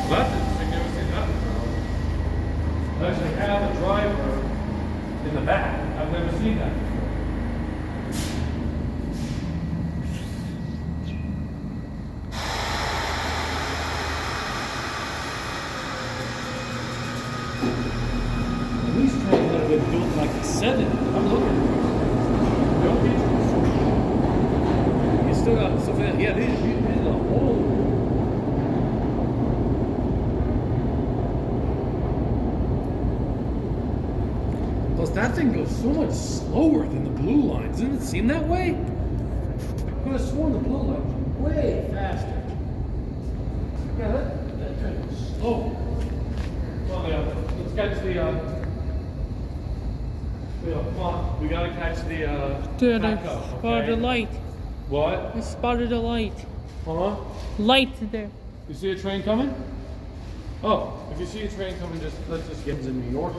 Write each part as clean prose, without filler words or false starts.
That's interesting. Never seen that before. I actually have a driver in the back. I've never seen that before. These trains have been built like the 70s. I'm looking at these. Don't get you still got so fast. Yeah, these are old. Plus, that thing goes so much slower than the blue line. Doesn't it seem that way? I could have sworn the blue line was way faster. Yeah, that train was slow. Well, yeah, let's catch the. Come on, we gotta catch the. Dude, I PATCO, spotted a light. What? I spotted a light. Huh? Light there. You see a train coming? Oh, if you see a train coming, let's just get into New York.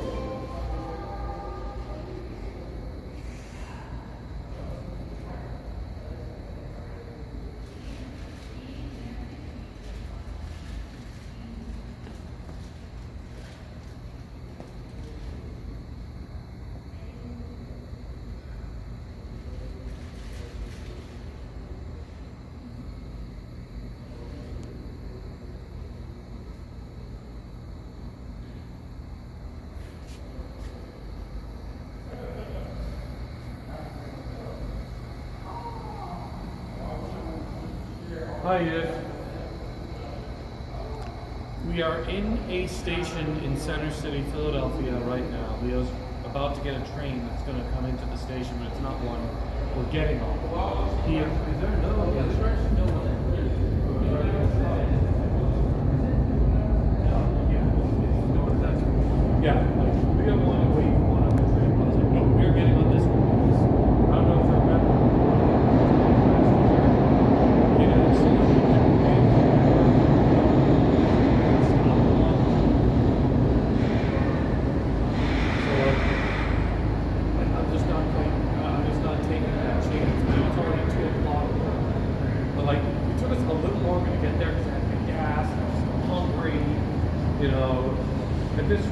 Hi, Edith. We are in a station in Center City, Philadelphia right now. Leo's about to get a train that's going to come into the station, but it's not one we're getting on. Here. Is there another one? Yeah, we got one to wait for one other train. I was like, no, we're getting on this one. I don't know if you remember. This, I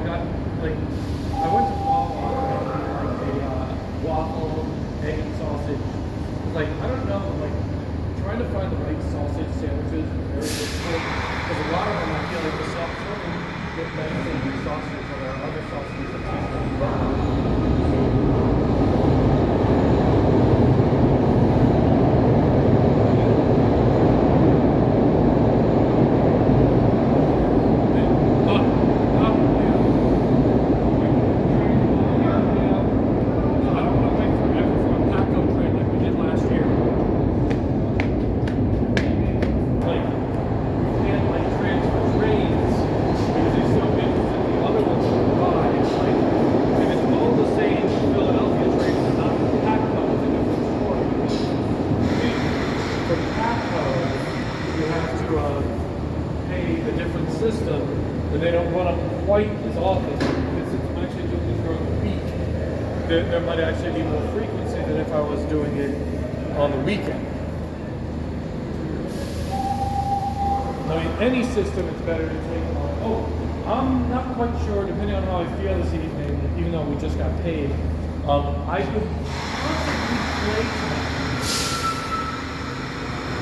got like, I went to Walmart and like a waffle, egg and sausage. Like, I don't know, like, trying to find the right sausage sandwiches is very difficult because a lot of them I feel like the sausage get better than the sausages or there are other sausages that taste really well. System, but they don't run up quite as often. Since I'm actually doing this during the week, there might actually be more frequency than if I was doing it on the weekend. I mean, any system it's better to take on. Oh, I'm not quite sure, depending on how I feel this evening, even though we just got paid, I could possibly play tonight.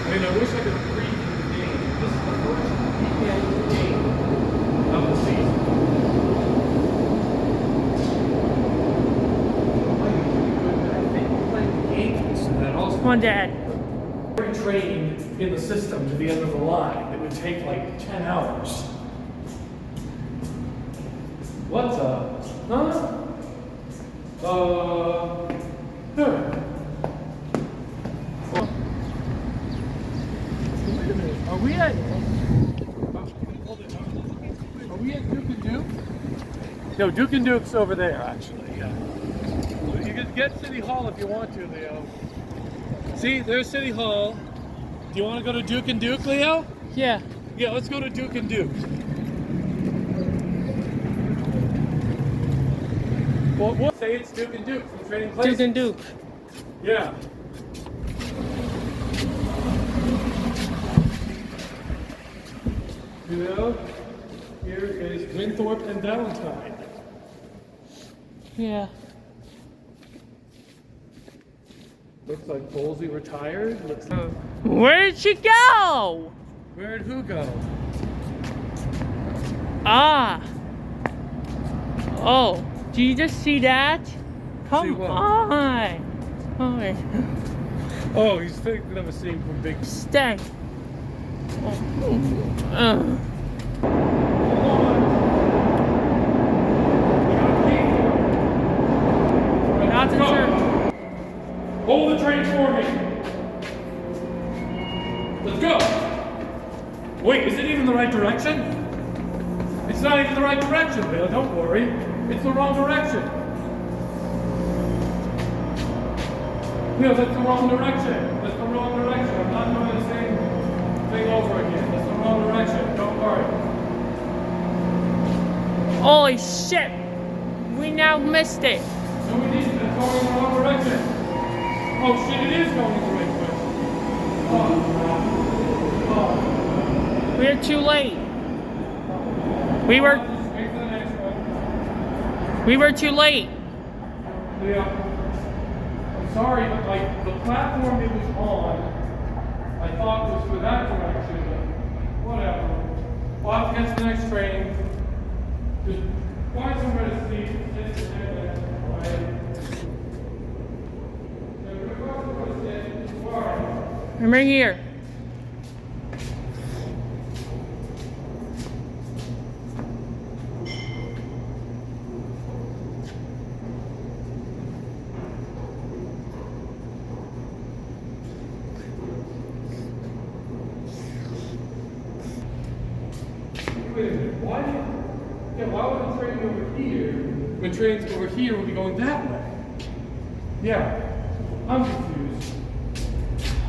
I mean, I wish I could preview the game. This is the first weekend game of the season. I think we're playing the Yankees, and that also. Come on, Dad. Every train in the system to the end of the line, it would take like 10 hours. What the? Huh? Wait a minute. Are we at Duke and Duke? No, Duke and Duke's over there, actually. Yeah. You can get City Hall if you want to, Leo. See, there's City Hall. Do you want to go to Duke and Duke, Leo? Yeah. Yeah, let's go to Duke and Duke. Well, we'll say it's Duke and Duke from Trading Places. Duke and Duke. Yeah. You know, here is Winthrop and Valentine. Yeah. Looks like Bolsey retired. Looks like... Where did she go? Where'd who go? Ah. Oh, do you just see that? Come See what? on. Hi. Oh, he's thinking of a scene from Big... Stay. Oh. Not to turn. Hold the train for me. Let's go. Wait, is it even the right direction? It's not even the right direction, Bill. Don't worry. It's the wrong direction. No, that's the wrong direction. That's the wrong direction. I'm not doing the same thing over again. That's the wrong direction. Don't worry. Holy shit. We now missed it. No, we didn't. It's going in the wrong direction. Oh shit, it is going in the right direction. Oh. We're too late. We were Wait for the next one. we were too late. Yeah. I'm sorry, but like the platform it was on, I thought was for that direction. But whatever. We'll have to get to the next train. Just find somewhere to sleep. I'm right here. Wait a minute, why would the train be over here when trains over here would be going that way? Yeah, I'm confused.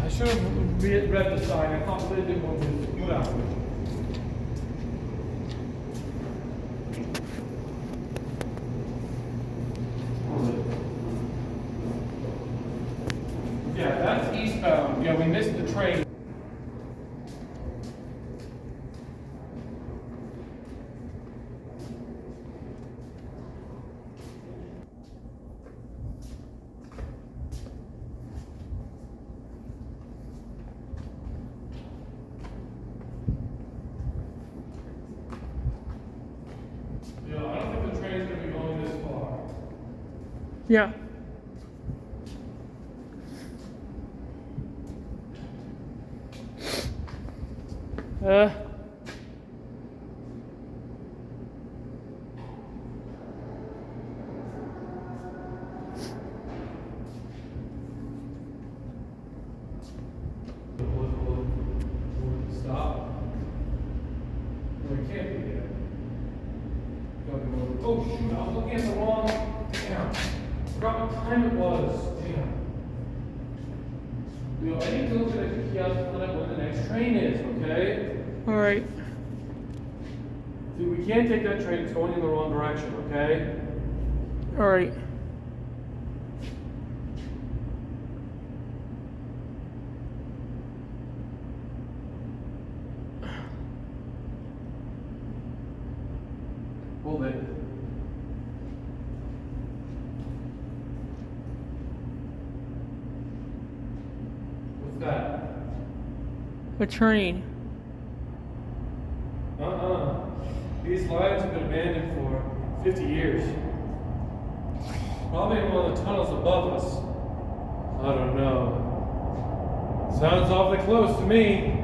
I should have read the sign. I thought they didn't want this. Whatever. Yeah, that's eastbound. Yeah, we missed the train. Yeah, I don't think the train's gonna be going this far. Yeah. Stop. No, it can't be there. Oh shoot, I was looking at the wrong. Damn. Forgot what time it was. Damn. Yo, I need to look at the kiosk to find out when the next train is, okay? Alright. Dude, we can't take that train, it's going in the wrong direction, okay? Alright. Hold it. What's that? A train. These lines have been abandoned for 50 years. Probably in one of the tunnels above us. I don't know. Sounds awfully close to me.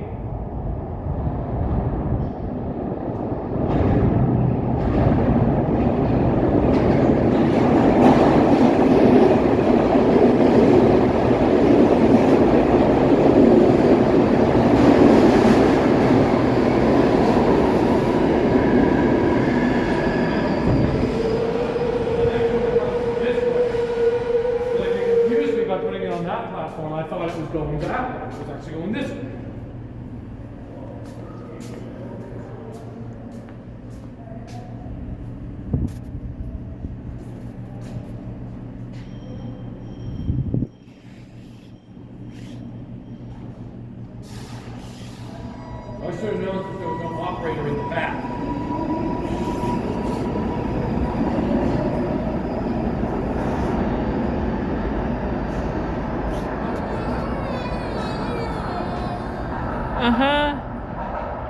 I thought it was going that way. It was actually going this way. I should have known that there was no operator in the back.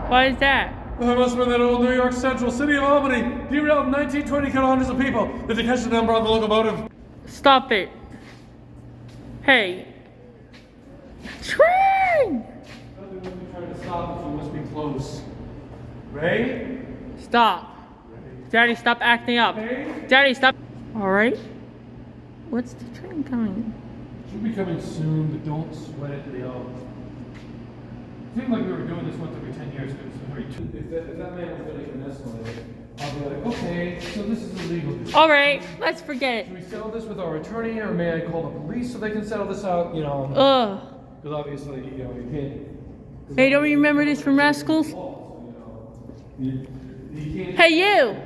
What is that? That must have been that old New York Central City of Albany. Derailed in 1920, killed hundreds of people. Did they catch the number on the locomotive? Stop it. Hey. Train! Nothing trying to stop us. We must be close. Ray? Stop. Daddy, stop acting up. Ray? Daddy, stop. Alright. What's the train coming? Should be coming soon, but don't sweat it, Leo. It seemed like we were doing this once every 10 years. If that man was going to even escalate, I'll be like, okay, so this is illegal. Alright, let's forget it. Should we settle this with our attorney, or may I call the police so they can settle this out? You know, Ugh. because obviously, you know, you can't. Hey, don't you remember this from Rascals? You Hey, you!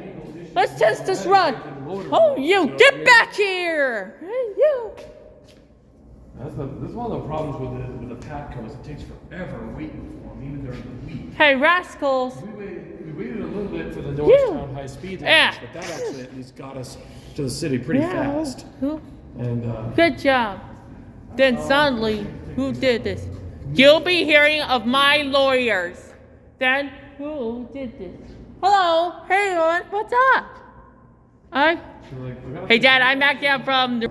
Let's test this run! Oh, you! Get back here! Hey, you! This is one of the problems with the PATCO is it takes forever waiting for them, even during the week. Hey, Rascals! We waited a little bit for the Norristown high speed limits, but that actually at least got us to the city pretty fast. And Good job. Then suddenly, who did this? You'll be hearing of my lawyers. Then, who did this? Hello? Hey, what's up? Hey, Dad, I'm back down from the...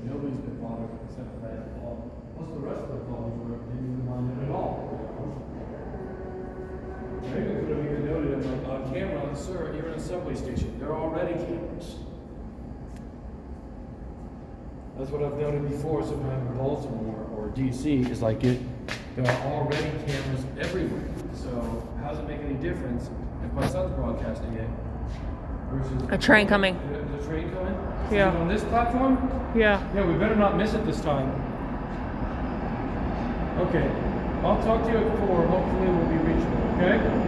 Nobody's been bothered except for that at all. Plus the rest of the calls didn't even mind it at all. Maybe could have even noted, I'm like, on camera, sir, you're in a subway station. There are already cameras. That's what I've noted before, sometimes in Baltimore or DC, is like there are already cameras everywhere. So how does it make any difference if my son's broadcasting it versus A train coming. Is a train coming? Yeah. Is it on this platform? Yeah. Yeah, we better not miss it this time. Okay. I'll talk to you at 4. Hopefully we'll be reachable, okay?